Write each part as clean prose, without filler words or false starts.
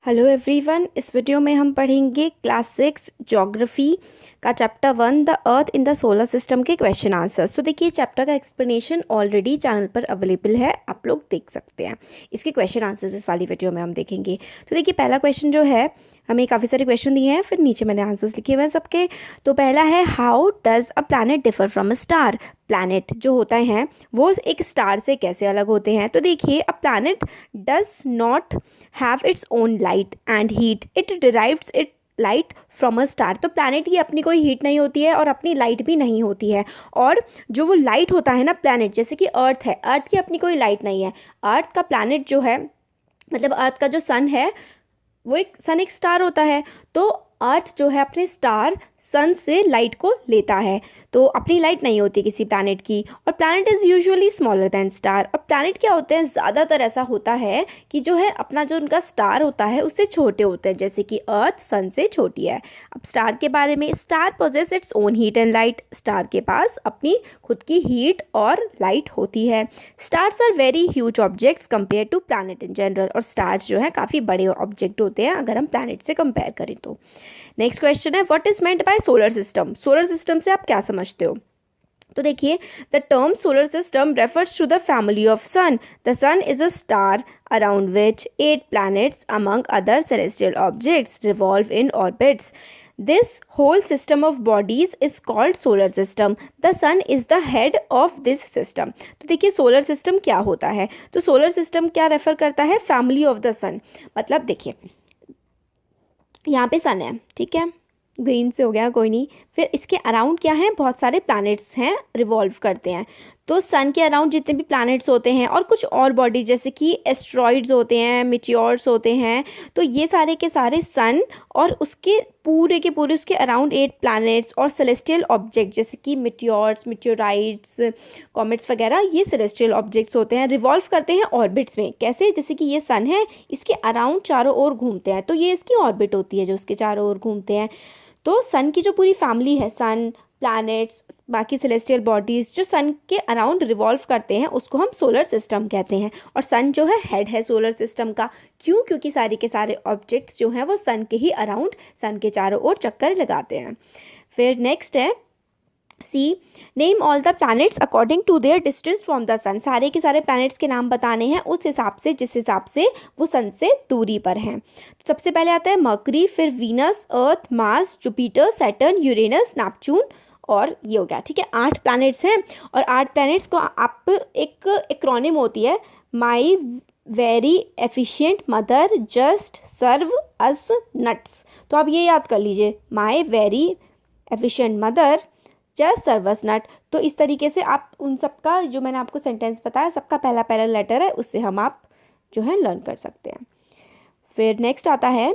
Hello everyone, इस video में हम पढ़ेंगे क्लास 6 ज्योग्राफी का chapter 1 the earth in the solar system के क्वेश्चन आंसर्स। तो देखिए चैप्टर का एक्सप्लेनेशन ऑलरेडी चैनल पर अवेलेबल है, आप लोग देख सकते हैं। इसके क्वेश्चन आंसर्स इस वाली वीडियो में हम देखेंगे। तो देखिए पहला क्वेश्चन जो है, हमें काफ़ी सारे क्वेश्चन दिए हैं, फिर नीचे मैंने आंसर्स लिखे हुए हैं सबके। तो पहला है how does a planet differ from a star. Planet जो होता है वो एक स्टार से कैसे अलग होते हैं। तो देखिए a planet does not have its own light and heat, it derives it light from a star. तो प्लैनेट की अपनी कोई हीट नहीं होती है और अपनी लाइट भी नहीं होती है। और जो वो लाइट होता है ना प्लैनेट, जैसे कि अर्थ है, अर्थ की अपनी कोई लाइट नहीं है। अर्थ का प्लैनेट जो है, मतलब अर्थ का जो सन है, वो एक स्टार होता है। तो अर्थ जो है अपने स्टार सन से लाइट को लेता है, तो अपनी लाइट नहीं होती किसी प्लैनेट की। और planet is usually smaller than star. और प्लैनेट क्या होते हैं, ज़्यादातर ऐसा होता है कि जो है अपना जो उनका स्टार होता है उससे छोटे होते हैं, जैसे कि अर्थ सन से छोटी है। अब स्टार के बारे में, star possess its own heat and light. Star के पास अपनी खुद की हीट और लाइट होती है। Stars are very huge objects compare to planet in general. और स्टार्स जो है काफ़ी बड़े ऑब्जेक्ट होते हैं अगर हम प्लैनेट से कंपेयर करें तो। नेक्स्ट क्वेश्चन है what is meant by solar system. Solar system से आप क्या समझते हो। तो देखिए the term solar system refers to the family of sun. The sun is a star around which 8 planets among other celestial objects revolve in orbits. This whole system of bodies is called solar system. The sun is the head of this system. तो देखिए solar system क्या होता है। तो solar system क्या refer करता है, family of the सन। मतलब देखिए यहाँ पे सन है, ठीक है, ग्रीन से हो गया कोई नहीं। फिर इसके अराउंड क्या है, बहुत सारे प्लैनेट्स हैं, रिवॉल्व करते हैं। तो सन के अराउंड जितने भी प्लैनेट्स होते हैं और कुछ और बॉडी जैसे कि एस्ट्रॉइड्स होते हैं, मिटियोर्स होते हैं, तो ये सारे के सारे सन और उसके पूरे के पूरे उसके अराउंड 8 प्लैनेट्स और सेलेस्टियल ऑब्जेक्ट जैसे कि मिटियोर्स, मिटियोराइट्स, कॉमेट्स वगैरह, ये सेलेस्टियल ऑब्जेक्ट्स होते हैं, रिवॉल्व करते हैं ऑर्बिट्स में। कैसे, जैसे कि ये सन है, इसके अराउंड चारों ओर घूमते हैं, तो ये इसकी ऑर्बिट होती है जो उसके चारों ओर घूमते हैं। तो सन की जो पूरी फैमिली है, सन, प्लैनेट्स, बाकी सेलेस्टियल बॉडीज़ जो सन के अराउंड रिवॉल्व करते हैं, उसको हम सोलर सिस्टम कहते हैं। और सन जो है हेड है सोलर सिस्टम का। क्यों, क्योंकि सारे के सारे ऑब्जेक्ट्स जो हैं वो सन के ही अराउंड, सन के चारों ओर चक्कर लगाते हैं। फिर नेक्स्ट है C, name all the planets according to their distance from the sun. सारे के सारे प्लैनेट्स के नाम बताने हैं उस हिसाब से जिस हिसाब से वो सन से दूरी पर हैं। तो सबसे पहले आता है मर्करी, फिर Venus, Earth, Mars, Jupiter, Saturn, Uranus, Neptune, और ये हो गया, ठीक है। 8 प्लैनेट्स हैं और 8 प्लैनेट्स को आप एक एक्रोनिम होती है, my very efficient mother just serve us nuts. तो आप ये याद कर लीजिए, my very efficient mother just serves nut. तो इस तरीके से आप उन सबका जो मैंने आपको सेंटेंस बताया, सबका पहला पहला लेटर है, उससे हम आप जो है लर्न कर सकते हैं। फिर नेक्स्ट आता है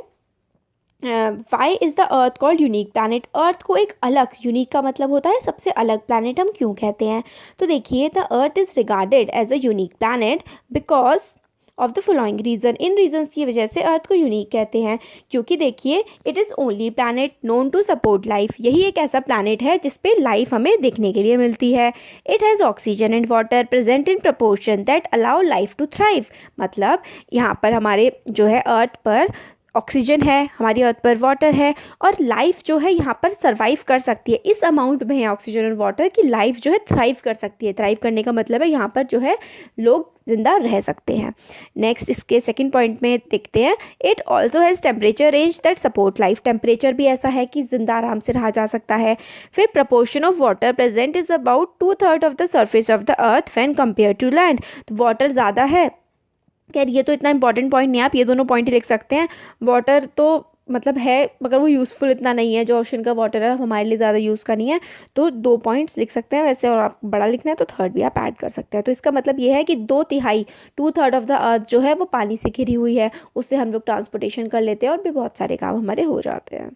why is the earth called unique planet. Earth को एक अलग, यूनिक का मतलब होता है सबसे अलग, प्लैनेट हम क्यों कहते हैं। तो देखिए the earth is regarded as a unique planet because of the following reason. इन रीजन्स की वजह से अर्थ को यूनिक कहते हैं, क्योंकि देखिए it is only planet known to support life. यही एक ऐसा प्लैनेट है जिसपे लाइफ हमें देखने के लिए मिलती है। It has oxygen and water present in proportion that allow life to thrive. मतलब यहाँ पर हमारे जो है अर्थ पर ऑक्सीजन है, हमारी अर्थ पर वाटर है, और लाइफ जो है यहाँ पर सर्वाइव कर सकती है। इस अमाउंट में है ऑक्सीजन और वाटर की लाइफ जो है थ्राइव कर सकती है। थ्राइव करने का मतलब है यहाँ पर जो है लोग जिंदा रह सकते हैं। नेक्स्ट इसके सेकंड पॉइंट में देखते हैं, it also has temperature range that support life. Temperature भी ऐसा है कि जिंदा आराम से रहा जा सकता है। फिर proportion of water present is about 2/3 of the surface of the earth when compare to land. तो वाटर ज़्यादा है, खैर ये तो इतना इंपॉर्टेंट पॉइंट नहीं है, आप ये दोनों पॉइंट ही लिख सकते हैं। वाटर तो मतलब है मगर वो यूज़फुल इतना नहीं है, जो ओशन का वाटर है हमारे लिए ज़्यादा यूज़ का नहीं है, तो 2 पॉइंट्स लिख सकते हैं वैसे। और आप बड़ा लिखना है तो थर्ड भी आप ऐड कर सकते हैं। तो इसका मतलब ये है कि 2/3 2/3 ऑफ द अर्थ जो है वो पानी से घिरी हुई है, उससे हम लोग ट्रांसपोर्टेशन कर लेते हैं और भी बहुत सारे काम हमारे हो जाते हैं।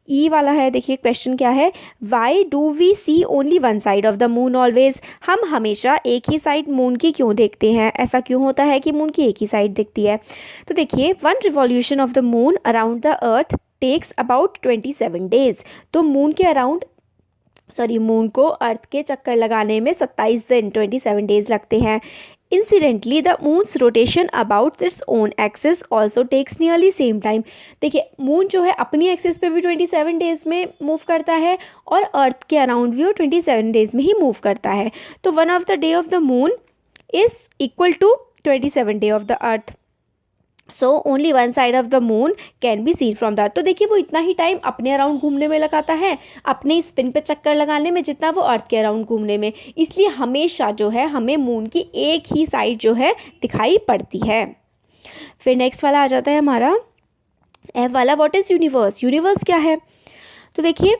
ई वाला है, देखिए क्वेश्चन क्या है, why do we see only one side of the moon always. हम हमेशा एक ही साइड मून की क्यों देखते हैं, ऐसा क्यों होता है कि मून की एक ही साइड दिखती है। तो देखिए 1 revolution of the moon around the earth takes about 27 days. तो मून के अराउंड मून को अर्थ के चक्कर लगाने में 27 दिन 27 डेज लगते हैं। Incidentally the moon's rotation about its own axis also takes nearly same time. देखिए मून जो है अपनी एक्सिस पे भी 27 डेज में मूव करता है और अर्थ के अराउंड भी वो 27 डेज में ही मूव करता है। तो 1 of the day of the moon is equal to 27 day of the earth. So only one side of the moon can be seen from the earth. तो देखिए वो इतना ही टाइम अपने अराउंड घूमने में लगाता है, अपने स्पिन पे चक्कर लगाने में, जितना वो अर्थ के अराउंड घूमने में। इसलिए हमेशा जो है हमें मून की एक ही साइड जो है दिखाई पड़ती है। फिर नेक्स्ट वाला आ जाता है हमारा एफ वाला, व्हाट इज यूनिवर्स। यूनिवर्स क्या है? तो देखिए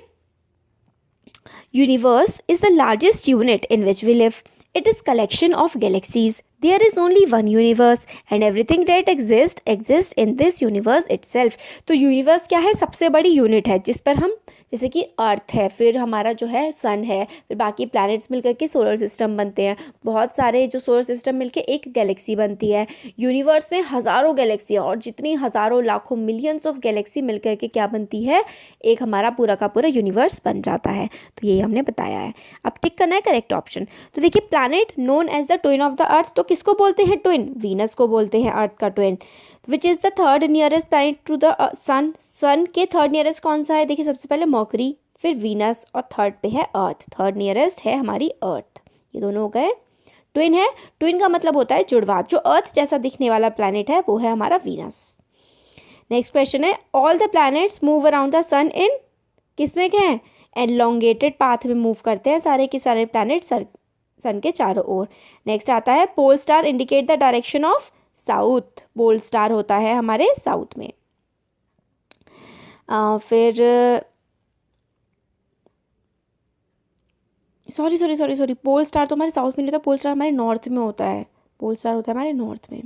universe is the largest unit in which we live. It is collection of galaxies. There is only one universe and everything that exists in this universe itself। तो universe क्या है? सबसे बड़ी unit है जिस पर हम, जैसे कि अर्थ है, फिर हमारा जो है सन है, फिर बाकी प्लैनेट्स मिलकर के सोलर सिस्टम बनते हैं, बहुत सारे जो सोलर सिस्टम मिलकर एक गैलेक्सी बनती है। यूनिवर्स में हज़ारों गैलेक्सियाँ और जितनी हज़ारों लाखों मिलियंस ऑफ गैलेक्सी मिलकर के क्या बनती है? एक हमारा पूरा का पूरा यूनिवर्स बन जाता है। तो ये हमने बताया है। अब टिक करना है करेक्ट ऑप्शन। तो देखिए planet known as the twin of the earth, तो किसको बोलते हैं ट्विन? वीनस को बोलते हैं अर्थ का twin. Which is the third nearest planet to the sun. Sun के थर्ड नियरेस्ट कौन सा है? देखिए सबसे पहले मर्करी, फिर वीनस और थर्ड पे है अर्थ। थर्ड नियरेस्ट है हमारी अर्थ। ये दोनों हो गए ट्विन है। ट्विन का मतलब होता है जुड़वा। जो अर्थ जैसा दिखने वाला प्लैनेट है वो है हमारा वीनस। नेक्स्ट क्वेश्चन है all the planets move around the sun in, किसमें क्या है? एलॉन्गेटेड पाथ में मूव करते हैं सारे के सारे प्लैनेट सन के चारों ओर। नेक्स्ट आता है pole star indicate the direction of south. Pole star होता है हमारे साउथ में। फिर सॉरी पोल स्टार तो हमारे साउथ में नहीं होता, पोल स्टार हमारे नॉर्थ में होता है। पोल स्टार होता है हमारे नॉर्थ में,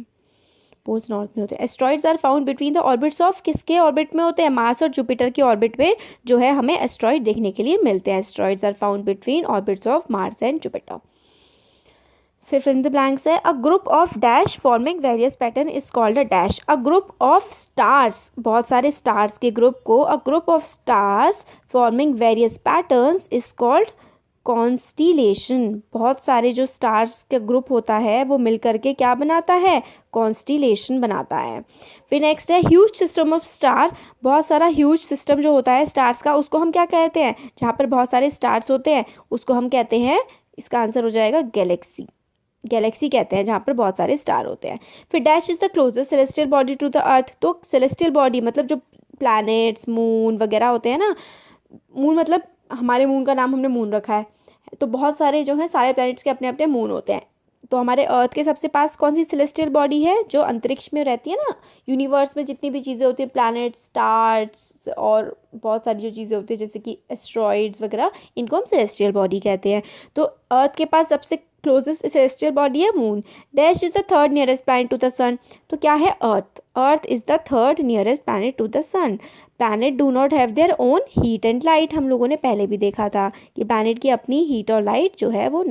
पोल्स नॉर्थ में होते हैं। Asteroids are found between the orbits of, किसके ऑर्बिट में होते हैं? मार्स और जुपिटर की ऑर्बिट में जो है हमें एस्ट्रॉइड देखने के लिए मिलते हैं। Asteroids are found between orbits of Mars and Jupiter. फिर फिल इन द ब्लैंक्स है a group of dash forming various pattern is called a dash. A group of stars, बहुत सारे स्टार्स के ग्रुप को, a group of stars forming various patterns is called constellation. बहुत सारे जो stars का group होता है वो मिलकर के क्या बनाता है? कॉन्स्टिलेशन बनाता है। फिर नेक्स्ट है ह्यूज सिस्टम ऑफ स्टार। बहुत सारा ह्यूज सिस्टम जो होता है स्टार्स का उसको हम क्या कहते हैं? जहाँ पर बहुत सारे स्टार्स होते हैं उसको हम कहते हैं, इसका आंसर हो जाएगा गैलेक्सी। गैलेक्सी कहते हैं जहाँ पर बहुत सारे स्टार होते हैं। फिर dash is the closest celestial body to the earth. तो सेलेस्टियल बॉडी मतलब जो प्लैनेट्स, मून वगैरह होते हैं ना, मून मतलब हमारे मून का नाम हमने मून रखा है, तो बहुत सारे जो हैं सारे प्लैनेट्स के अपने अपने मून होते हैं। तो हमारे अर्थ के सबसे पास कौन सी सेलेस्टियल बॉडी है? जो अंतरिक्ष में रहती है ना, यूनिवर्स में जितनी भी चीज़ें होती हैं, प्लैनेट्स, स्टार्स और बहुत सारी जो चीज़ें होती हैं जैसे कि एस्ट्रॉइड्स वगैरह, इनको हम सेलेस्टियल बॉडी कहते हैं। तो अर्थ के पास सबसे क्लोजेस्ट सेलेस्टियल बॉडी है moon. Dash is the third nearest planet to the sun. तो क्या है? Earth. Earth is the third nearest planet to the sun. Planet do not have their own heat and light. हम लोगों ने पहले भी देखा था कि प्लैनेट की अपनी हीट और लाइट जो है वो नहीं